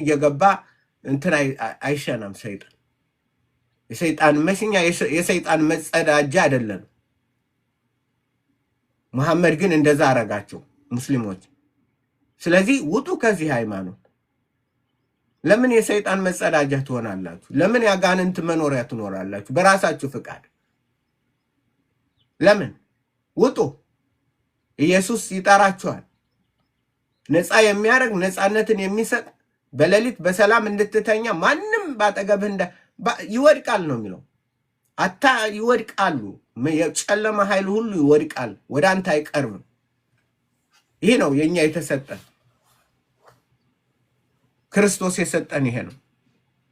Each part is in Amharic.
እየገባ እንትን አይሸናም ሰይጣን። የሰይጣን መሽኛ የሰይጣን መጸዳጃ አይደለም። መሐመድ ግን እንደዛ አረጋቸው ሙስሊሞች። ስለዚህ ውጡ ከዚህ ሃይማኖት። ለምን የሰይጣን መጸዳጃ ትሆናላችሁ? ለምን ያጋንንት መኖሪያ ትኖራላችሁ በራሳችሁ ፍቃድ? ለምን ውጡ? ኢየሱስ ይጠራችኋል። ነፃ የሚያደርግ ነፃነትን የሚሰጥ በሌሊት በሰላም እንድትተኛ ማንም ባጠገብህ ይወድቃል ነው የሚለው። ይወድቃሉ። የጨለማ ኃይል ሁሉ ይወድቃል፣ ወደ አንተ አይቀርብም። ይሄ ነው የኛ የተሰጠን። ክርስቶስ የሰጠን ይሄ ነው።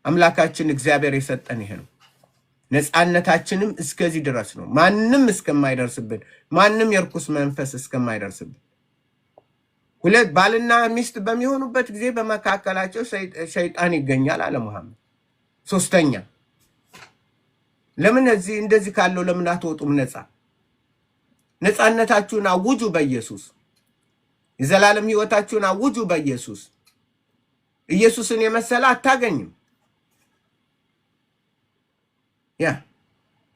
አምላካችን እግዚአብሔር የሰጠን ይሄ ነው። ነፃነታችንም እስከዚህ ድረስ ነው። ማንም እስከማይደርስብን፣ ማንም የርኩስ መንፈስ እስከማይደርስብን። ሁለት ባልና ሚስት በሚሆኑበት ጊዜ በመካከላቸው ሸይጣን ይገኛል አለ መሐመድ። ሶስተኛ ለምን እንደዚህ ካለው ለምን አትወጡም? ነፃነታችሁን አውጁ በኢየሱስ። የዘላለም ህይወታችሁን አውጁ በኢየሱስ። ኢየሱስን የመሰለ አታገኝም።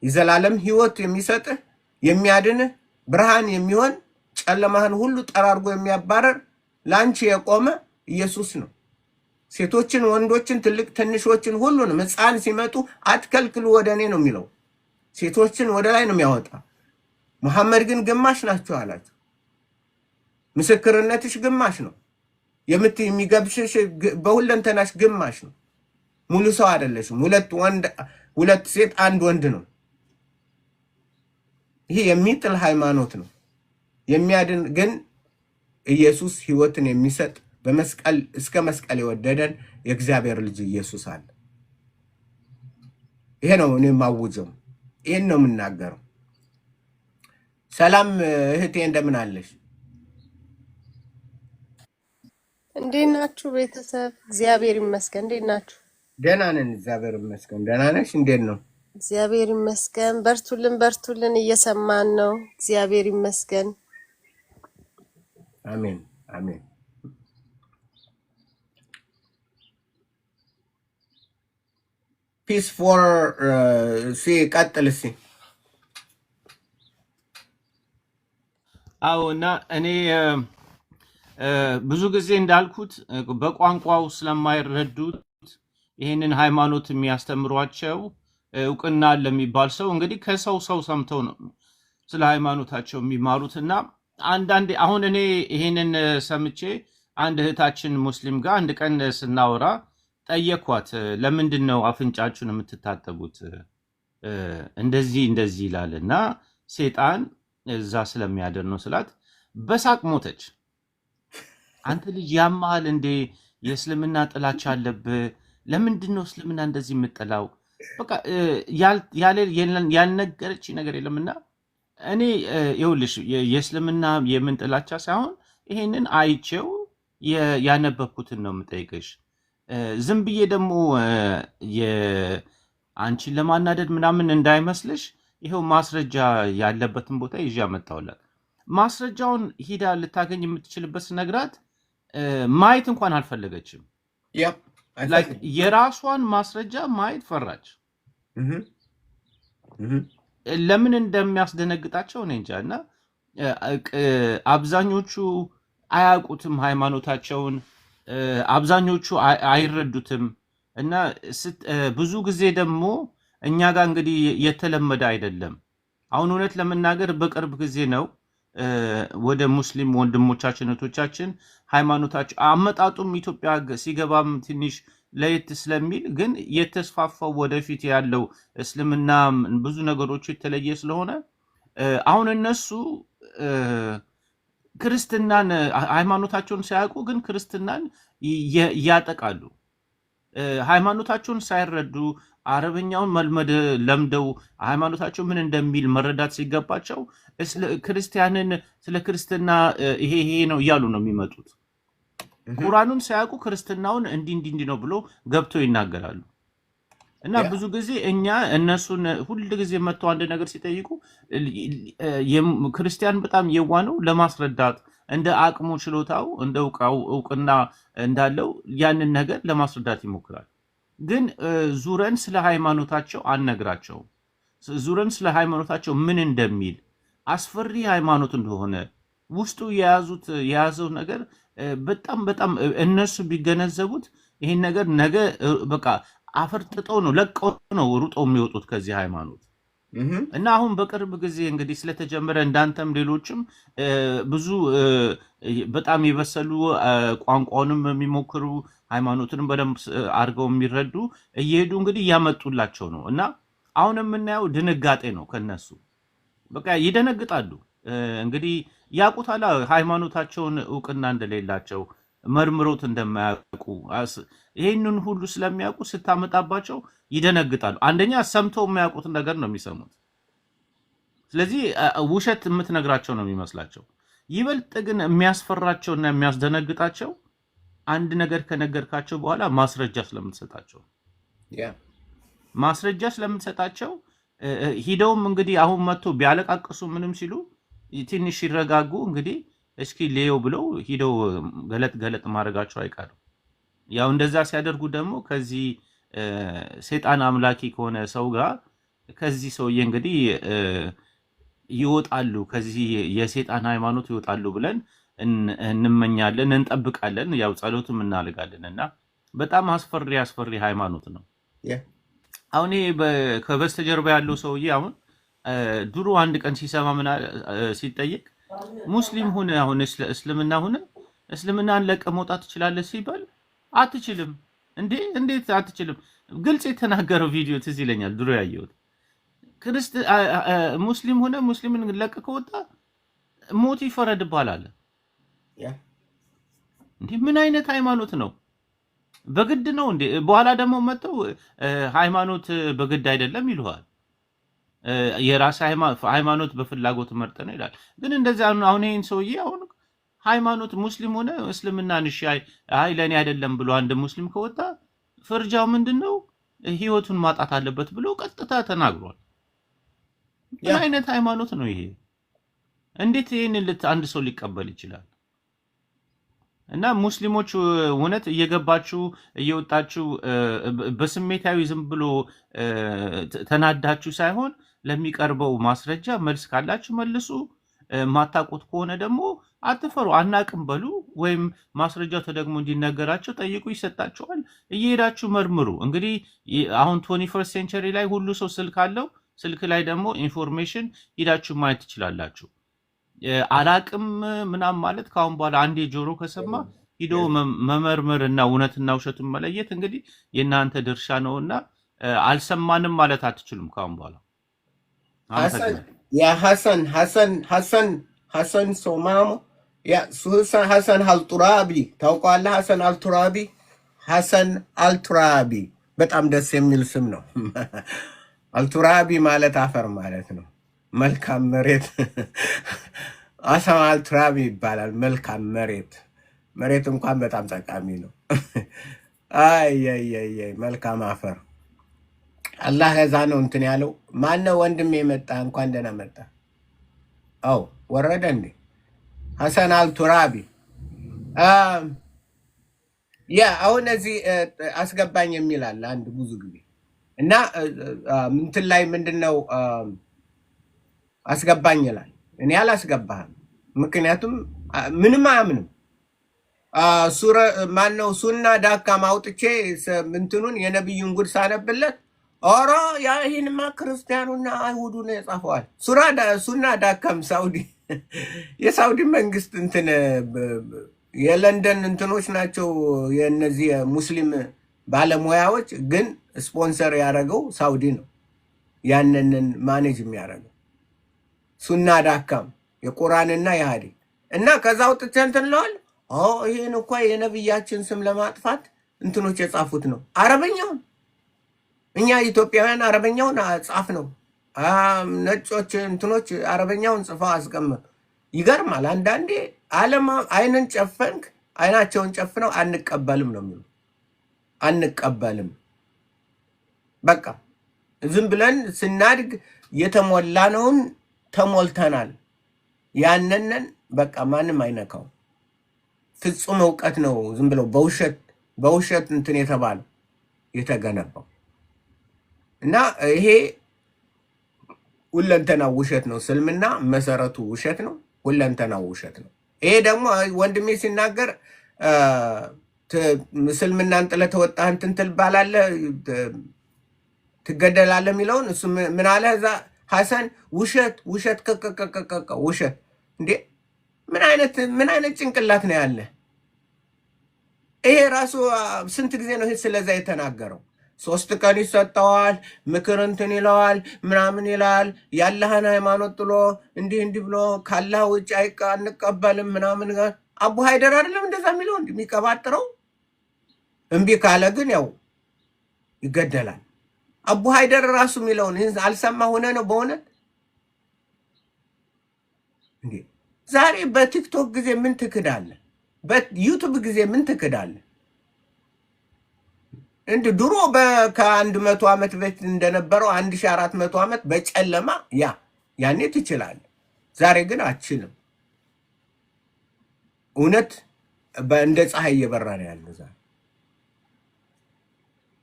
የዘላለም ህይወት የሚሰጥህ የሚያድንህ ብርሃን የሚሆን ጨለማህን ሁሉ ጠራርጎ የሚያባረር ላንቺ የቆመ ኢየሱስ ነው። ሴቶችን፣ ወንዶችን፣ ትልቅ ትንሾችን ሁሉንም ሕፃን ሲመጡ አትከልክሉ ወደ እኔ ነው የሚለው። ሴቶችን ወደ ላይ ነው የሚያወጣ። መሐመድ ግን ግማሽ ናቸው አላቸው። ምስክርነትሽ ግማሽ ነው። የሚገብሽሽ በሁለንተናሽ ግማሽ ነው። ሙሉ ሰው አይደለሽም። ሁለት ሴት አንድ ወንድ ነው። ይሄ የሚጥል ሃይማኖት ነው። የሚያድን ግን ኢየሱስ ህይወትን የሚሰጥ በመስቀል እስከ መስቀል የወደደን የእግዚአብሔር ልጅ ኢየሱስ አለ። ይሄ ነው እኔ ማውጀው። ይሄን ነው የምናገረው። ሰላም እህቴ እንደምን አለሽ? እንዴት ናችሁ ቤተሰብ? እግዚአብሔር ይመስገን። እንዴት ናችሁ? ደህና ነን፣ እግዚአብሔር ይመስገን። ደህና ነሽ? እንዴት ነው? እግዚአብሔር ይመስገን። በርቱልን፣ እየሰማን ነው። እግዚአብሔር ይመስገን። አሜን አሜን። ፒስ ፎር ቀጥል እስኪ። አዎ እና እኔ ብዙ ጊዜ እንዳልኩት በቋንቋው ስለማይረዱት ይህንን ሃይማኖት የሚያስተምሯቸው እውቅና ለሚባል ሰው እንግዲህ ከሰው ሰምተው ነው ስለ ሃይማኖታቸው የሚማሩት። እና አንዳንዴ አሁን እኔ ይህንን ሰምቼ አንድ እህታችን ሙስሊም ጋር አንድ ቀን ስናወራ ጠየኳት፣ ለምንድን ነው አፍንጫችሁን የምትታጠቡት? እንደዚህ ይላል እና ሴጣን እዛ ስለሚያደር ነው ስላት በሳቅ ሞተች። አንተ ልጅ ያማል እንዴ? የእስልምና ጥላቻ አለብህ? ለምንድን ነው እስልምና እንደዚህ የምጠላው? በቃ ያልነገረች ነገር የለምና እኔ ይኸውልሽ የእስልምና የምን ጥላቻ ሳይሆን ይሄንን አይቼው ያነበብኩትን ነው የምጠይቅሽ። ዝም ብዬ ደግሞ አንቺን ለማናደድ ምናምን እንዳይመስልሽ ይሄው ማስረጃ ያለበትን ቦታ ይዤ አመጣሁላት። ማስረጃውን ሂዳ ልታገኝ የምትችልበት ነግራት ማየት እንኳን አልፈለገችም። የራሷን ማስረጃ ማየት ፈራች። ለምን እንደሚያስደነግጣቸው እኔ እንጃ። እና አብዛኞቹ አያውቁትም ሃይማኖታቸውን፣ አብዛኞቹ አይረዱትም። እና ብዙ ጊዜ ደግሞ እኛ ጋር እንግዲህ የተለመደ አይደለም። አሁን እውነት ለመናገር በቅርብ ጊዜ ነው ወደ ሙስሊም ወንድሞቻችን እህቶቻችን ሃይማኖታቸው አመጣጡም ኢትዮጵያ ሲገባም ትንሽ ለየት ስለሚል ግን የተስፋፋው ወደፊት ያለው እስልምና ብዙ ነገሮች የተለየ ስለሆነ አሁን እነሱ ክርስትናን ሃይማኖታቸውን ሳያውቁ ግን ክርስትናን ያጠቃሉ። ሃይማኖታቸውን ሳይረዱ አረበኛውን መልመድ ለምደው ሃይማኖታቸው ምን እንደሚል መረዳት ሲገባቸው ክርስቲያንን ስለ ክርስትና ይሄ ነው እያሉ ነው የሚመጡት። ቁርአኑን ሳያውቁ ክርስትናውን እንዲህ ነው ብሎ ገብተው ይናገራሉ። እና ብዙ ጊዜ እኛ እነሱን ሁል ጊዜ መጥተው አንድ ነገር ሲጠይቁ ክርስቲያን በጣም የዋ ነው ለማስረዳት እንደ አቅሙ ችሎታው እንደ እውቅና እንዳለው ያንን ነገር ለማስረዳት ይሞክራል። ግን ዙረን ስለ ሃይማኖታቸው አንነግራቸውም። ዙረን ስለ ሃይማኖታቸው ምን እንደሚል አስፈሪ ሃይማኖት እንደሆነ ውስጡ የያዘው ነገር በጣም በጣም እነሱ ቢገነዘቡት ይሄን ነገር ነገ በቃ አፈርጥጠው ነው ለቀው ነው ሩጠው የሚወጡት ከዚህ ሃይማኖት። እና አሁን በቅርብ ጊዜ እንግዲህ ስለተጀመረ እንዳንተም ሌሎችም ብዙ በጣም የበሰሉ ቋንቋውንም የሚሞክሩ ሃይማኖትንም በደንብ አድርገው የሚረዱ እየሄዱ እንግዲህ እያመጡላቸው ነው። እና አሁን የምናየው ድንጋጤ ነው ከነሱ። በቃ ይደነግጣሉ። እንግዲህ ያውቁታል ሃይማኖታቸውን እውቅና እንደሌላቸው መርምሮት እንደማያውቁ ይሄንን ሁሉ ስለሚያውቁ ስታመጣባቸው ይደነግጣሉ። አንደኛ ሰምተው የሚያውቁት ነገር ነው የሚሰሙት። ስለዚህ ውሸት የምትነግራቸው ነው የሚመስላቸው። ይበልጥ ግን የሚያስፈራቸውና የሚያስደነግጣቸው አንድ ነገር ከነገርካቸው በኋላ ማስረጃ ስለምትሰጣቸው ማስረጃ ስለምትሰጣቸው ሂደውም እንግዲህ አሁን መጥቶ ቢያለቃቅሱ ምንም ሲሉ ትንሽ ሲረጋጉ እንግዲህ እስኪ ሌው ብለው ሂደው ገለጥ ማድረጋቸው አይቀርም። ያው እንደዛ ሲያደርጉ ደግሞ ከዚህ ሰይጣን አምላኪ ከሆነ ሰው ጋር ከዚህ ሰውዬ እንግዲህ ይወጣሉ፣ ከዚህ የሰይጣን ሃይማኖት ይወጣሉ ብለን እንመኛለን፣ እንጠብቃለን። ያው ጸሎትም እናልጋለን። እና በጣም አስፈሪ ሃይማኖት ነው። አሁን ከበስተጀርባ ያለው ሰውዬ አሁን ድሮ አንድ ቀን ሲሰማ ምን ሲጠየቅ ሙስሊም ሆነ አሁን እስልምና ሆነ እስልምናን ለቀ መውጣት ትችላለህ ሲባል አትችልም እንዴ እንዴት አትችልም? ግልጽ የተናገረው ቪዲዮ ትዝ ይለኛል ድሮ ያየሁት። ሙስሊም ሆነ ሙስሊምን ለቀ ከወጣ ሞት ይፈረድብሃል አለ። እንዴ ምን አይነት ሃይማኖት ነው? በግድ ነው እንዴ? በኋላ ደግሞ መጥተው ሃይማኖት በግድ አይደለም ይሉሃል። የራስ ሃይማኖት በፍላጎት መርጠ ነው ይላል። ግን እንደዚህ አሁን ይሄን ሰውዬ አሁን ሃይማኖት ሙስሊም ሆነ እስልምናን እሺ አይ ለኔ አይደለም ብሎ አንድ ሙስሊም ከወጣ ፍርጃው ምንድነው? ህይወቱን ማጣት አለበት ብሎ ቀጥታ ተናግሯል። ምን አይነት ሃይማኖት ነው ይሄ? እንዴት ይሄንን አንድ ሰው ሊቀበል ይችላል? እና ሙስሊሞች እውነት እየገባችሁ እየወጣችሁ በስሜታዊ ዝም ብሎ ተናዳችሁ ሳይሆን ለሚቀርበው ማስረጃ መልስ ካላችሁ መልሱ። ማታውቁት ከሆነ ደግሞ አትፈሩ፣ አናቅም በሉ። ወይም ማስረጃው ተደግሞ እንዲነገራቸው ጠይቁ፣ ይሰጣቸዋል። እየሄዳችሁ መርምሩ። እንግዲህ አሁን 21 ሴንቸሪ ላይ ሁሉ ሰው ስልክ አለው። ስልክ ላይ ደግሞ ኢንፎርሜሽን ሄዳችሁ ማየት ትችላላችሁ። አላቅም ምናም ማለት ካሁን በኋላ አንዴ ጆሮ ከሰማ ሂዶ መመርመርና እውነትና ውሸቱን መለየት እንግዲህ የእናንተ ድርሻ ነውና አልሰማንም ማለት አትችሉም ካሁን በኋላ። ሐሰን ሶማሞ ሐሰን አልቱራቢ ታውቀዋለህ? ሐሰን አልቱራቢ አልቱራቢ በጣም ደስ የሚል ስም ነው። አልቱራቢ ማለት አፈር ማለት ነው። መልካም መሬት ሐሰን አልቱራቢ ይባላል። መልካም መሬት እንኳን በጣም ጠቃሚ ነው። አይ መልካም አፈር አላህ ከዛ ነው እንትን ያለው። ማነው ወንድም የመጣ እንኳን ደህና መጣ። አው ወረደ እንዴ? ሐሰን አልቱራቢ አሁን እዚህ አስገባኝ የሚል አለ አንድ ብዙ ጊዜ እና እንትን ላይ ምንድነው አስገባኝ ይላል። እኔ አላስገባህም፣ ምክንያቱም ምንም አያምንም። ማነው ሱና ዳካም አውጥቼ እንትኑን የነብዩን ጉድ ሳነብለት ኦሮ ይህንማ ክርስቲያኑና አይሁዱ ነው የጻፈዋል። ሱና ዳካም ሳውዲ የሳውዲ መንግስት እንትን የለንደን እንትኖች ናቸው የነዚህ ሙስሊም ባለሙያዎች፣ ግን ስፖንሰር ያደረገው ሳውዲ ነው ያንንን ማኔጅ የሚያደርገው ሱና ዳካም የቁርአንና የሐዲስ እና ከዛ አውጥቼ እንትን ለዋል ይህን እኮ የነብያችን ስም ለማጥፋት እንትኖች የጻፉት ነው። አረበኛውን እኛ ኢትዮጵያውያን አረበኛውን ጻፍ ነው። ነጮች እንትኖች አረበኛውን ጽፈው አስቀምጥ። ይገርማል። አንዳንዴ አይንን ጨፈንክ አይናቸውን ጨፍነው አንቀበልም ነው የሚሉ። አንቀበልም በቃ ዝም ብለን ስናድግ የተሞላነውን ተሞልተናል። ያንነን በቃ ማንም አይነካው። ፍጹም እውቀት ነው ዝም ብለው በውሸት እንትን የተባለው የተገነባው እና ይሄ ሁለንተናው ውሸት ነው። እስልምና መሰረቱ ውሸት ነው። ሁለንተናው ውሸት ነው። ይሄ ደግሞ ወንድሜ ሲናገር እስልምናን ጥለህ ተወጣህ እንትን ትባላለህ ትገደላለህ የሚለውን እሱ ምን አለ እዛ ሐሰን ውሸት ውሸት እንዴ! ምን አይነት ጭንቅላት ነው ያለ? ይሄ ራሱ ስንት ጊዜ ነው ይሄ ስለዛ የተናገረው? 3 ቀን ይሰጠዋል፣ ምክር እንትን ይለዋል፣ ምናምን ይላል። ያለህን ሃይማኖት ጥሎ እንዲህ ብሎ ካላህ ውጭ አንቀበልም ምናምን። አቡ ሃይደር አይደለም እንደዛ የሚለው የሚቀባጥረው። እምቢ ካለ ግን ያው ይገደላል። አቡ ሃይደር ራሱ የሚለውን አልሰማ ሆነ ነው በእውነት እንዴ! ዛሬ በቲክቶክ ጊዜ ምን ትክዳለ? በዩቱብ ጊዜ ምን ትክዳለ? እንደ ድሮ ከ100 ዓመት በፊት እንደነበረው 1400 ዓመት በጨለማ ያኔ ትችላለ። ዛሬ ግን አትችልም። እውነት እንደ ፀሐይ እየበራ ነው ያለው ዛሬ።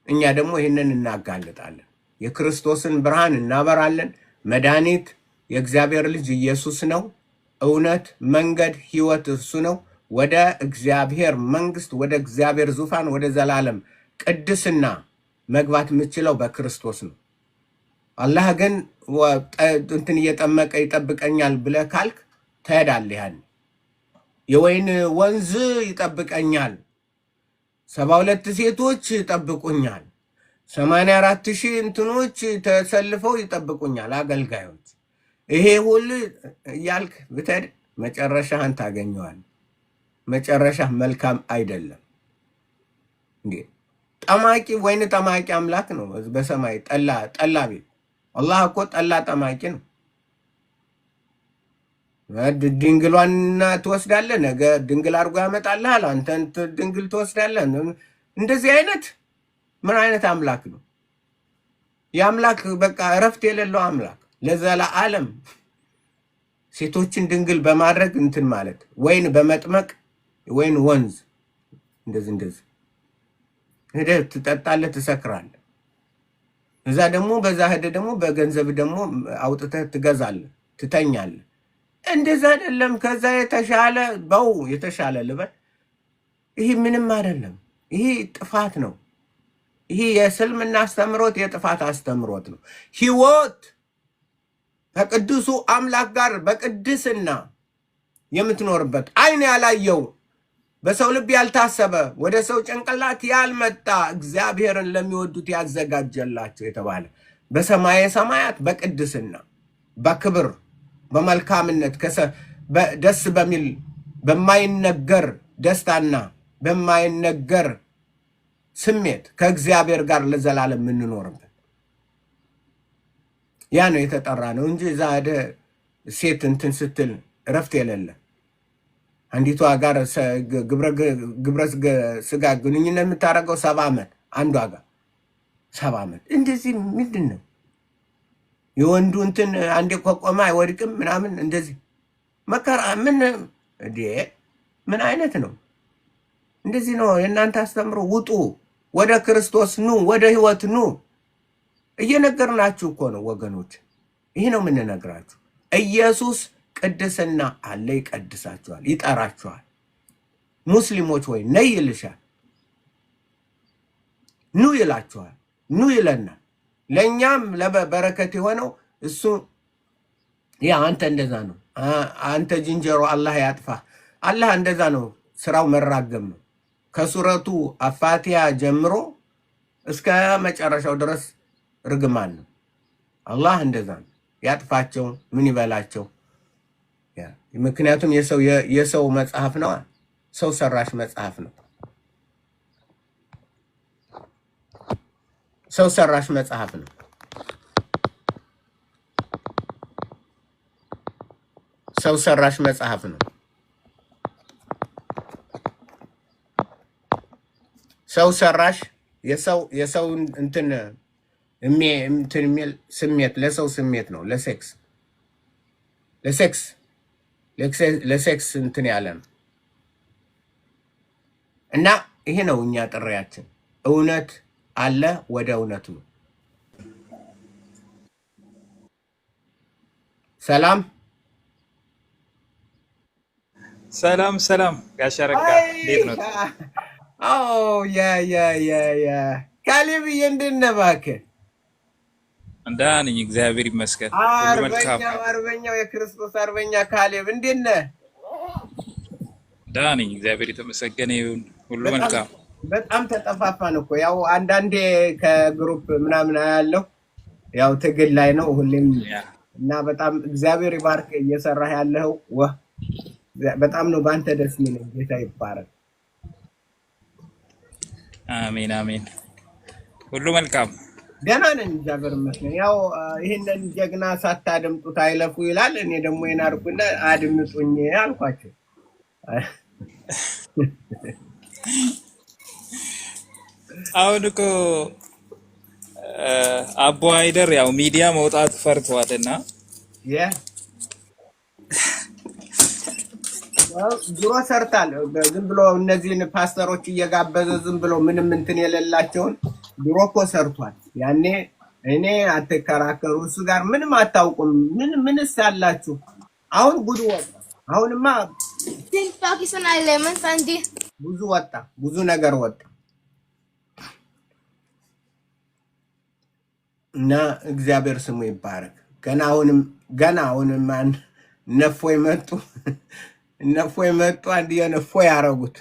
እኛ ደግሞ ይህንን እናጋልጣለን። የክርስቶስን ብርሃን እናበራለን። መድኃኒት የእግዚአብሔር ልጅ ኢየሱስ ነው። እውነት፣ መንገድ፣ ህይወት እሱ ነው። ወደ እግዚአብሔር መንግስት፣ ወደ እግዚአብሔር ዙፋን፣ ወደ ዘላለም ቅድስና መግባት የምችለው በክርስቶስ ነው። አላህ ግን እንትን እየጠመቀ ይጠብቀኛል ብለህ ካልክ ትሄዳለህ። ያን የወይን ወንዝ ይጠብቀኛል፣ 72 ሴቶች ይጠብቁኛል፣ 84,000 እንትኖች ተሰልፈው ይጠብቁኛል አገልጋዮች። ይሄ ሁሉ እያልክ ብትሄድ መጨረሻህን ታገኘዋለህ። መጨረሻህ መልካም አይደለም። እንዴ ጠማቂ ወይን ጠማቂ አምላክ ነው በሰማይ ጠላ ቤት። አላህ እኮ ጠላ ጠማቂ ነው። ድንግሏንና ትወስዳለህ፣ ነገ ድንግል አድርጎ ያመጣልሃል፣ አንተን ድንግል ትወስዳለህ። እንደዚህ አይነት ምን አይነት አምላክ ነው? የአምላክ በቃ እረፍት የሌለው አምላክ ለዘላለም ሴቶችን ድንግል በማድረግ እንትን ማለት ወይን በመጥመቅ ወይን ወንዝ እንደዚህ ሄደህ ትጠጣለህ፣ ትሰክራለህ። እዛ ደግሞ በዛ ሄደህ ደግሞ በገንዘብ ደግሞ አውጥተህ ትገዛለህ፣ ትተኛለህ። እንደዛ አይደለም። ከዛ የተሻለ ልበል። ይህ ምንም አይደለም። ይህ ጥፋት ነው። ይህ የእስልምና አስተምሮት የጥፋት አስተምሮት ነው። ህይወት ከቅዱሱ አምላክ ጋር በቅድስና የምትኖርበት አይን ያላየው በሰው ልብ ያልታሰበ ወደ ሰው ጭንቅላት ያልመጣ እግዚአብሔርን ለሚወዱት ያዘጋጀላቸው የተባለ በሰማየ ሰማያት በቅድስና በክብር በመልካምነት ደስ በሚል በማይነገር ደስታና በማይነገር ስሜት ከእግዚአብሔር ጋር ለዘላለም የምንኖርበት ያ ነው የተጠራ ነው እንጂ እዛ ሴት እንትን ስትል እረፍት የሌለ አንዲቷ ጋር ግብረ ስጋ ግንኙነት የምታደርገው 70 ዓመት አንዷ ጋር 70 ዓመት እንደዚህ ምንድን ነው? የወንዱ እንትን አንዴ ቆቆማ አይወድቅም ምናምን እንደዚህ መከራ ምን አይነት ነው? እንደዚህ ነው የእናንተ አስተምሮ። ውጡ፣ ወደ ክርስቶስ ኑ፣ ወደ ህይወት ኑ። እየነገርናችሁ እኮ ነው ወገኖች። ይህ ነው የምንነግራችሁ። ኢየሱስ ቅድስና አለ፣ ይቀድሳችኋል፣ ይጠራችኋል። ሙስሊሞች ወይ ነይ ይልሻል፣ ኑ ይላችኋል፣ ኑ ይለናል። ለእኛም ለበረከት የሆነው እሱ አንተ እንደዛ ነው፣ አንተ ዝንጀሮ አላህ ያጥፋ። አላህ እንደዛ ነው፣ ስራው መራገም ነው። ከሱረቱ አፋቲያ ጀምሮ እስከ መጨረሻው ድረስ ርግማን ነው። አላህ እንደዛ ነው፣ ያጥፋቸው፣ ምን ይበላቸው። ምክንያቱም የሰው መጽሐፍ ነው፣ ሰው ሰራሽ መጽሐፍ ነው፣ ሰው ሰራሽ መጽሐፍ ነው። ሰው ሰራሽ መጽሐፍ ነው። ሰው ሰራሽ የሰው እንትን እንትን የሚል ስሜት ለሰው ስሜት ነው። ለሴክስ እንትን ያለ ነው እና ይሄ ነው እኛ ጥሪያችን። እውነት አለ፣ ወደ እውነት ነው። ሰላም ሰላም ጋሽ አረጋ እንዴት ነው? ካሌብዬ እንደት ነህ እባክህ? ደህና ነኝ እግዚአብሔር ይመስገን። ሁሉ መልካም። አርበኛው የክርስቶስ አርበኛ ካሌብ እንዴት ነህ? ደህና ነኝ እግዚአብሔር የተመሰገነ ይሁን። ሁሉ መልካም። በጣም ተጠፋፋን እኮ ያው አንዳንዴ ከግሩፕ ምናምን ያለው ያው ትግል ላይ ነው ሁሌም እና በጣም እግዚአብሔር ይባርክ እየሰራህ ያለው በጣም ነው ባንተ ደስ የሚለኝ። ጌታ ይባረክ። አሜን አሜን። ሁሉ መልካም። ደህና ነኝ እግዚአብሔር ይመስገን። ያው ይሄንን ጀግና ሳታደምጡት አይለፉ ይላል። እኔ ደግሞ የናርኩና አድምጡኝ አልኳቸው። አሁን እኮ አቦ አይደር ያው ሚዲያ መውጣት ፈርቷልና ድሮ ሰርታል። ዝም ብሎ እነዚህን ፓስተሮች እየጋበዘ ዝም ብሎ ምንም እንትን የሌላቸውን ድሮ እኮ ሰርቷል። ያኔ እኔ አትከራከሩ፣ እሱ ጋር ምንም አታውቁም፣ ምንስ አላችሁ? አሁን ጉድ ወጣ። አሁንማ ብዙ ወጣ፣ ብዙ ነገር ወጣ እና እግዚአብሔር ስሙ ይባረክ። ገና አሁንም ነፎይ መጡ አንድ የነፎ ያረጉት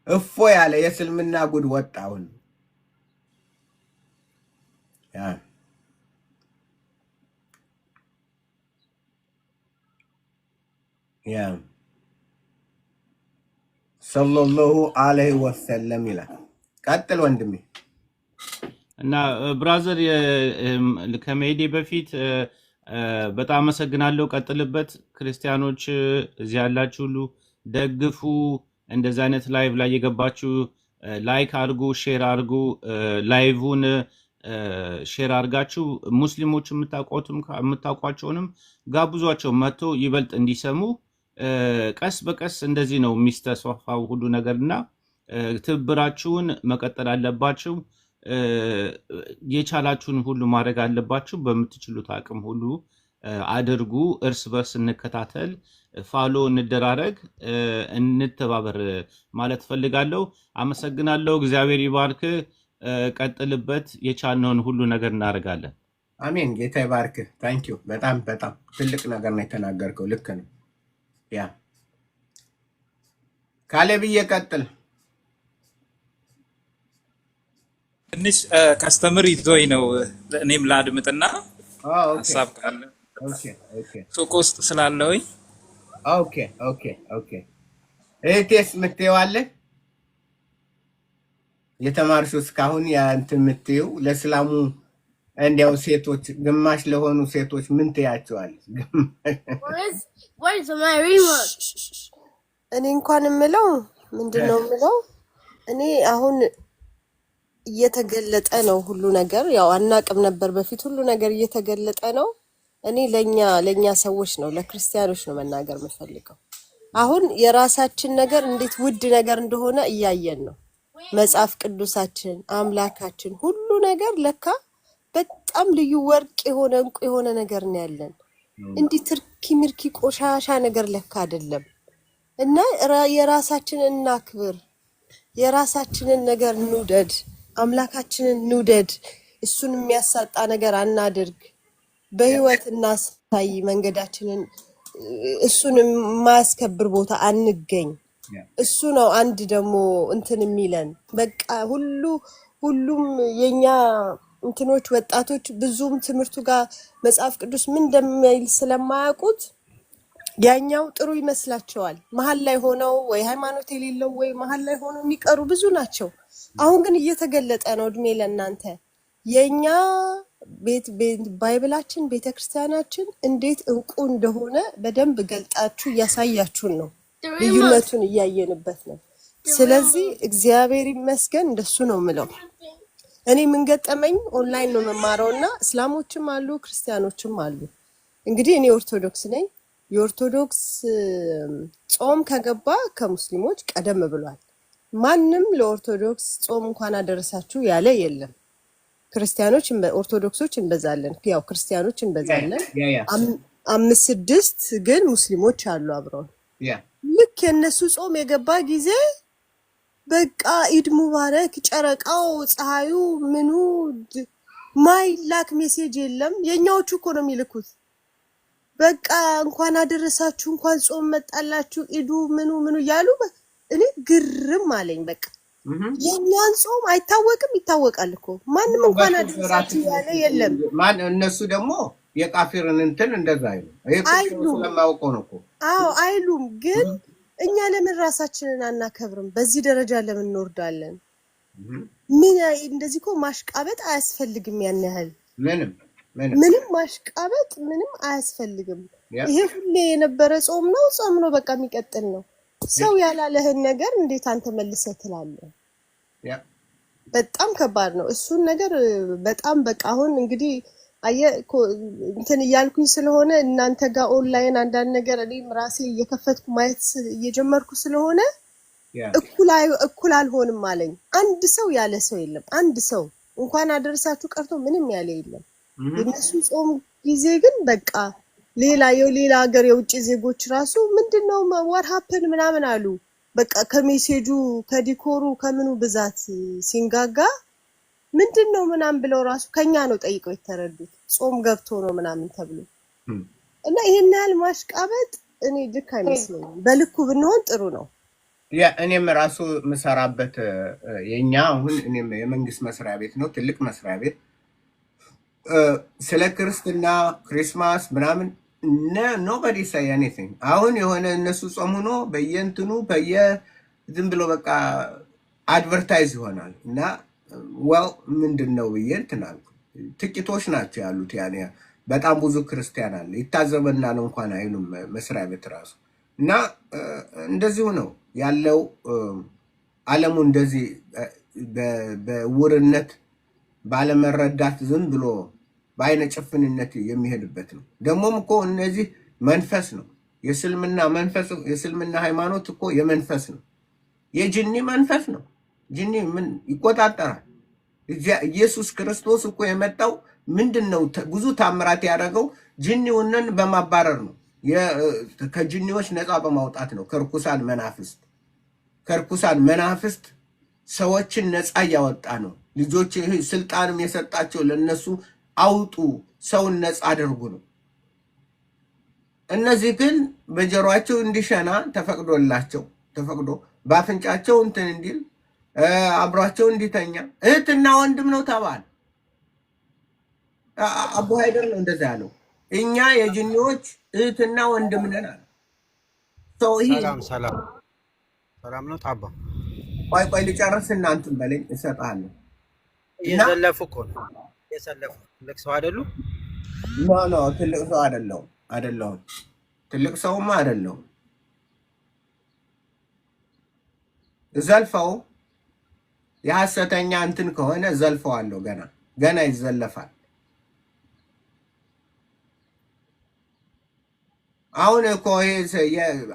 እፎ ያለ የእስልምና ጉድ ወጣ። አሁን ሰለላሁ ዐለይሂ ወሰለም ይላል። ቀጥል ወንድሜ። እና ብራዘር ከመሄዴ በፊት በጣም አመሰግናለሁ። ቀጥልበት። ክርስቲያኖች እዚህ ያላችሁ ሁሉ ደግፉ። እንደዚህ አይነት ላይቭ ላይ የገባችሁ ላይክ አድርጉ፣ ሼር አድርጉ። ላይቭን ሼር አድርጋችሁ ሙስሊሞች የምታውቋቸውንም ጋብዟቸው መጥቶ ይበልጥ እንዲሰሙ። ቀስ በቀስ እንደዚህ ነው የሚስተስፋፋው ሁሉ ነገርና ትብብራችሁን መቀጠል አለባችሁ። የቻላችሁን ሁሉ ማድረግ አለባችሁ። በምትችሉት አቅም ሁሉ አድርጉ። እርስ በርስ እንከታተል፣ ፋሎ እንደራረግ፣ እንተባበር ማለት ፈልጋለሁ። አመሰግናለሁ። እግዚአብሔር ይባርክ። ቀጥልበት። የቻልነውን ሁሉ ነገር እናደርጋለን። አሜን። ጌታ ይባርክ። ታንኪዩ። በጣም ትልቅ ነገር ነው የተናገርከው። ልክ ነው። ያ ካሌብዬ ቀጥል። ትንሽ ካስተምር ይዞኝ ነው እኔም ላድምጥና ሀሳብ ካለ ሱቅ ውስጥ ስላለሁኝ። ኦኬ እህቴስ የምትይው አለ? የተማርሽው እስካሁን እንትን የምትይው ለእስላሙ እንዲያው ሴቶች ግማሽ ለሆኑ ሴቶች ምን ትያቸዋለሽ? እኔ እንኳን የምለው ምንድነው የምለው እኔ አሁን እየተገለጠ ነው ሁሉ ነገር። ያው አናቅም ነበር በፊት፣ ሁሉ ነገር እየተገለጠ ነው። እኔ ለኛ ሰዎች ነው ለክርስቲያኖች ነው መናገር የምፈልገው። አሁን የራሳችን ነገር እንዴት ውድ ነገር እንደሆነ እያየን ነው። መጽሐፍ ቅዱሳችን፣ አምላካችን፣ ሁሉ ነገር ለካ በጣም ልዩ ወርቅ የሆነ እንቁ የሆነ ነገር ነው ያለን። እንዲህ ትርኪ ምርኪ ቆሻሻ ነገር ለካ አይደለም። እና የራሳችንን እናክብር፣ የራሳችንን ነገር እንውደድ፣ አምላካችንን እንውደድ። እሱን የሚያሳጣ ነገር አናድርግ። በህይወት እናሳይ መንገዳችንን። እሱን የማያስከብር ቦታ አንገኝ። እሱ ነው አንድ ደግሞ እንትን የሚለን። በቃ ሁሉም የኛ እንትኖች ወጣቶች ብዙም ትምህርቱ ጋር መጽሐፍ ቅዱስ ምን እንደሚል ስለማያውቁት ያኛው ጥሩ ይመስላቸዋል። መሀል ላይ ሆነው ወይ ሃይማኖት የሌለው ወይ መሀል ላይ ሆነው የሚቀሩ ብዙ ናቸው። አሁን ግን እየተገለጠ ነው። እድሜ ለእናንተ። የኛ ባይብላችን ቤተክርስቲያናችን እንዴት እንቁ እንደሆነ በደንብ ገልጣችሁ እያሳያችሁን ነው። ልዩነቱን እያየንበት ነው። ስለዚህ እግዚአብሔር ይመስገን፣ እንደሱ ነው ምለው። እኔ ምን ገጠመኝ ኦንላይን ነው መማረውና እስላሞችም አሉ ክርስቲያኖችም አሉ። እንግዲህ እኔ ኦርቶዶክስ ነኝ። የኦርቶዶክስ ጾም ከገባ ከሙስሊሞች ቀደም ብሏል። ማንም ለኦርቶዶክስ ጾም እንኳን አደረሳችሁ ያለ የለም። ክርስቲያኖች ኦርቶዶክሶች እንበዛለን፣ ያው ክርስቲያኖች እንበዛለን። አምስት ስድስት ግን ሙስሊሞች አሉ አብረው። ልክ የነሱ ጾም የገባ ጊዜ በቃ ኢድ ሙባረክ ጨረቃው ፀሐዩ ምኑ ማይላክ ሜሴጅ የለም። የኛዎቹ እኮ ነው የሚልኩት። በቃ እንኳን አደረሳችሁ እንኳን ጾም መጣላችሁ ኢዱ ምኑ ምኑ እያሉ እኔ ግርም አለኝ። በቃ የኛን ጾም አይታወቅም? ይታወቃል እኮ ማንም እንኳን አደረሳችሁ ያለ የለም። ማን እነሱ ደግሞ የካፊርን እንትን እንደዛ አይሉም። ስለማውቀው ነው እኮ አዎ አይሉም። ግን እኛ ለምን ራሳችንን አናከብርም? በዚህ ደረጃ ለምን እንወርዳለን? ምን እንደዚህ እኮ ማሽቃበጥ አያስፈልግም። ያን ያህል ምንም ማሽቃበጥ ምንም አያስፈልግም። ይሄ ሁሌ የነበረ ጾም ነው፣ ጾም ነው፣ በቃ የሚቀጥል ነው። ሰው ያላለህን ነገር እንዴት አንተ መልሰህ ትላለህ? በጣም ከባድ ነው እሱን ነገር በጣም በቃ አሁን እንግዲህ እንትን እያልኩኝ ስለሆነ እናንተ ጋር ኦንላይን አንዳንድ ነገር እኔም ራሴ እየከፈትኩ ማየት እየጀመርኩ ስለሆነ እኩል አልሆንም አለኝ። አንድ ሰው ያለ ሰው የለም። አንድ ሰው እንኳን አደረሳችሁ ቀርቶ ምንም ያለ የለም። የነሱ ጾም ጊዜ ግን በቃ ሌላ ሀገር የውጭ ዜጎች ራሱ ምንድነው what happened ምናምን አሉ። በቃ ከሜሴጁ ከዲኮሩ ከምኑ ብዛት ሲንጋጋ ምንድነው ምናምን ብለው ራሱ ከኛ ነው ጠይቀው የተረዱት። ጾም ገብቶ ነው ምናምን ተብሎ እና ይሄን ያህል ማሽቃበጥ እኔ ልክ አይመስለኝም። በልኩ ብንሆን ጥሩ ነው። እኔም ራሱ መሰራበት የኛ አሁን እኔም የመንግስት መስሪያ ቤት ነው፣ ትልቅ መስሪያ ቤት። ስለ ክርስትና ክሪስማስ ምናምን nobody say anything። አሁን የሆነ እነሱ ጾም ሆኖ በየእንትኑ ዝም ብሎ በቃ አድቨርታይዝ ይሆናል እና well ምንድነው ብዬ እንትን አልኩ። ጥቂቶች ናቸው ያሉት ያኔ በጣም ብዙ ክርስቲያን አለ ይታዘበናል እንኳን አይሉም መስሪያ ቤት ራሱ እና እንደዚሁ ነው ያለው። ዓለሙ እንደዚህ በውርነት ባለመረዳት ዝም ብሎ በአይነ ጭፍንነት የሚሄድበት ነው። ደግሞም እኮ እነዚህ መንፈስ ነው የእስልምና ሃይማኖት እኮ የመንፈስ ነው፣ የጅኒ መንፈስ ነው። ጅኒ ምን ይቆጣጠራል? ኢየሱስ ክርስቶስ እኮ የመጣው ምንድነው? ብዙ ታምራት ያደረገው ጅኒውንን በማባረር ነው፣ ከጅኒዎች ነፃ በማውጣት ነው። ከርኩሳን መናፍስት ሰዎችን ነፃ ያወጣ ነው። ልጆች ስልጣንም የሰጣቸው ለነሱ አውጡ ሰውን ነፃ አድርጉ ነው። እነዚህ ግን በጀሯቸው እንዲሸና ተፈቅዶ ባፍንጫቸው እንትን እንዲል አብሯቸው እንዲተኛ እህትና ወንድም ነው ተባለ። አቡ ሃይደር ነው እንደዛ ያለው። እኛ የጅኒዎች እህትና ወንድም ነን አለ። ሰላም ነው ታባ። ቆይ ልጨርስ እናንተም በለኝ እሰጣለሁ። እየሰለፉ እኮ ነው የሰለፉ። ትልቅ ሰው አይደሉ? ኖ ትልቅ ሰው አይደለሁም። ትልቅ ሰውማ አይደለሁም። ዘልፈው የሐሰተኛ እንትን ከሆነ ዘልፈዋለሁ። ገና ይዘለፋል። አሁን እኮ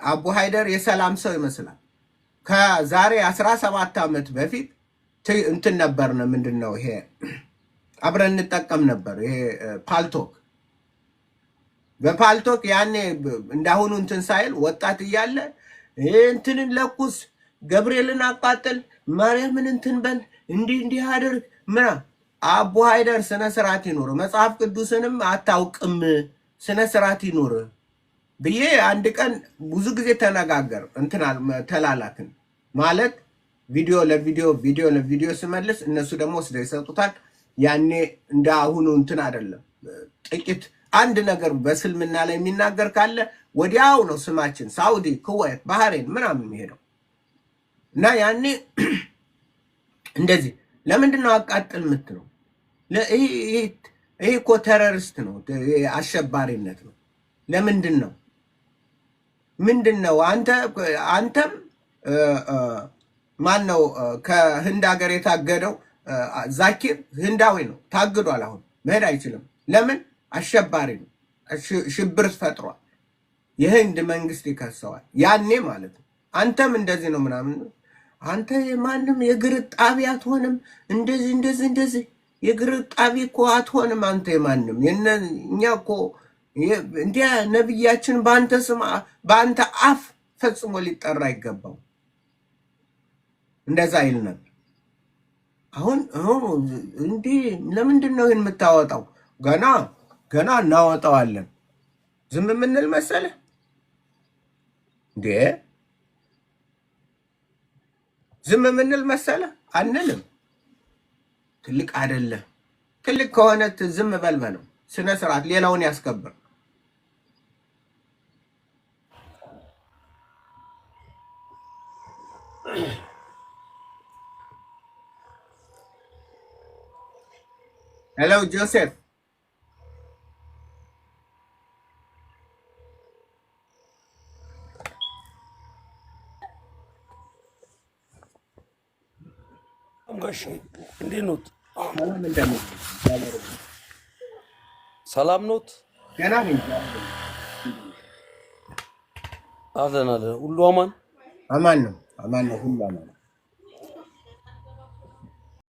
አቡ ሃይደር የሰላም ሰው ይመስላል። ከዛሬ 17 ዓመት በፊት እንትን ነበርነ ምንድነው ይሄ አብረን እንጠቀም ነበር። ይሄ ፓልቶክ በፓልቶክ ያኔ እንዳሁኑ እንትን ሳይል ወጣት እያለ እንትንን ለኩስ፣ ገብርኤልን አቃጥል፣ ማርያምን እንትን በል እንዲህ አድርግ ምና። አቡ ሃይደር ስነ ስርዓት ይኖር፣ መጽሐፍ ቅዱስንም አታውቅም፣ ስነ ስርዓት ይኖር ብዬ አንድ ቀን ብዙ ጊዜ ተነጋገር ተላላክን ማለት ቪዲዮ ለቪዲዮ ስመልስ እነሱ ደግሞ ወስደው ይሰጡታል። ያኔ እንደ አሁኑ እንትን አይደለም። ጥቂት አንድ ነገር በእስልምና ላይ የሚናገር ካለ ወዲያው ነው ስማችን ሳውዲ፣ ኩዌት፣ ባህሬን ምናምን የሚሄደው እና ያኔ እንደዚህ ለምንድን ነው አቃጥል የምትለው? ይሄ እኮ ቴሮሪስት ነው፣ አሸባሪነት ነው። ለምንድን ነው ምንድነው? አንተም ማን ነው ከህንድ ሀገር የታገደው ዛኪር ህንዳዊ ነው፣ ታግዷል። አሁን መሄድ አይችልም። ለምን? አሸባሪ ነው፣ ሽብር ፈጥሯል። የህንድ መንግስት ይከሰዋል ያኔ ማለት ነው። አንተም እንደዚህ ነው ምናምን አንተ ማንም የእግር ጣቢ አትሆንም፣ እንደዚህ የእግር ጣቢ እኮ አትሆንም አንተ የማንም እኛ እኮ እንዲያ ነብያችን በአንተ ስም በአንተ አፍ ፈጽሞ ሊጠራ አይገባው እንደዛ ይል ነበር። አሁን እንዲህ ለምንድን ነው ይሄን የምታወጣው? ገና እናወጣዋለን። ዝም ምንል መሰለህ እንዴ? ዝም ምንል መሰለህ? አንልም። ትልቅ አይደለ? ትልቅ ከሆነ ዝም በልበለው። ስነ ስርዓት ሌላውን ያስከብር። ሄሎ ጆሴፍ ጋሽ እንዴት ኖት? ሰላም ኖት? ገና ነኝ። አለን ሁሉ አማን አማን ነው ሁሉ አማን።